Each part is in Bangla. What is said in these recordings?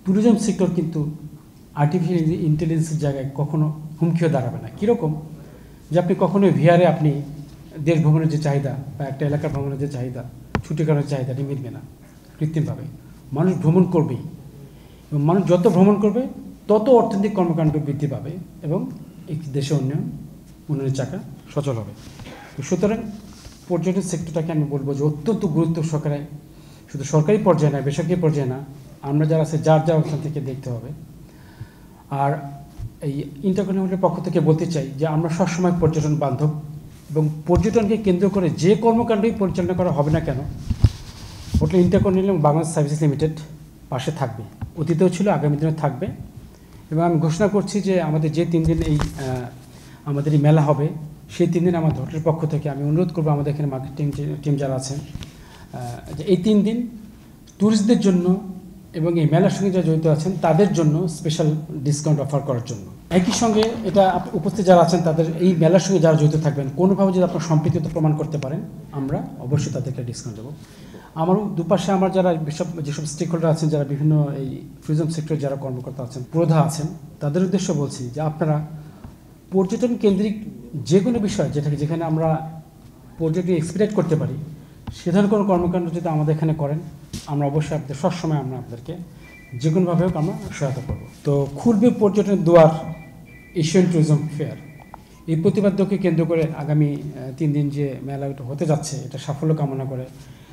ট্যুরিজম সেক্টর কিন্তু আর্টিফিশিয়াল ইন্টেলিজেন্সের জায়গায় কখনো হুমকিও দাঁড়াবে না। কীরকম যে আপনি কখনোই ভিআরে আপনি দেশ ভ্রমণের যে চাহিদা বা একটা এলাকার ভ্রমণের যে চাহিদা, ছুটি কাটানোর চাহিদাটি মিলবে না কৃত্রিমভাবে। মানুষ ভ্রমণ করবেই, এবং মানুষ যত ভ্রমণ করবে তত অর্থনৈতিক কর্মকাণ্ড বৃদ্ধি পাবে এবং এই দেশে উন্নয়নের চাকা সচল হবে। সুতরাং পর্যটন সেক্টরটাকে আমি বলবো যে অত্যন্ত গুরুত্ব সহকারে শুধু সরকারি পর্যায়ে না, বেসরকারি পর্যায়ে না, আমরা যারা আছে যার যার অবস্থান থেকে দেখতে হবে। আর এই ইন্টারকন্টিনেন্টালের পক্ষ থেকে বলতে চাই যে আমরা সবসময় পর্যটন বান্ধব, এবং পর্যটনকে কেন্দ্র করে যে কর্মকাণ্ডই পরিচালনা করা হবে না কেন, হোটেল ইন্টারকন্টিনেন্টাল এবং বাংলাদেশ সার্ভিস লিমিটেড পাশে থাকবে। অতীতেও ছিল, আগামী দিনে থাকবে। এবং আমি ঘোষণা করছি যে আমাদের যে 3 দিন আমাদের এই মেলা হবে, সেই 3 দিন আমাদের হোটেলের পক্ষ থেকে আমি অনুরোধ করবো আমাদের এখানে মার্কেটিং টিম যারা আছেন যে এই 3 দিন ট্যুরিস্টদের জন্য এবং এই মেলার সঙ্গে যারা জড়িত আছেন তাদের জন্য স্পেশাল ডিসকাউন্ট অফার করার জন্য। একই সঙ্গে এটা উপস্থিত যারা আছেন তাদের এই মেলার সঙ্গে যারা জড়িত থাকবেন, কোনোভাবে যদি আপনার সম্পৃক্ততা প্রমাণ করতে পারেন, আমরা অবশ্যই তাদেরকে ডিসকাউন্ট দেবো। আমারও দুপাশে আমার যারা যেসব স্টেক হোল্ডার আছেন, যারা বিভিন্ন এই ট্যুরিজম সেক্টরে যারা কর্মকর্তা আছেন, প্রধা আছেন, তাদের উদ্দেশ্য বলছি যে আপনারা পর্যটন কেন্দ্রিক যে কোনো বিষয় যেখানে আমরা পর্যটন এক্সপেক্ট করতে পারি, সে ধরনের কোনো কর্মকাণ্ড যদি আমাদের এখানে করেন, আমরা অবশ্যই আপনাদের সবসময় আমরা আপনাদেরকে যে কোনোভাবে হোক আমরা সহায়তা করবো। তো খুলবে পর্যটনের দুয়ার এশিয়ান ট্যুরিজম ফেয়ার, এই প্রতিপাদ্যকে কেন্দ্র করে আগামী 3 দিন যে মেলা হতে যাচ্ছে, এটা সাফল্য কামনা করে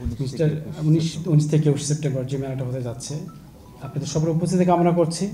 19 থেকে 21 সেপ্টেম্বর যে মেলাটা হতে যাচ্ছে, আপনাদের সবার উপস্থিতি কামনা করছি।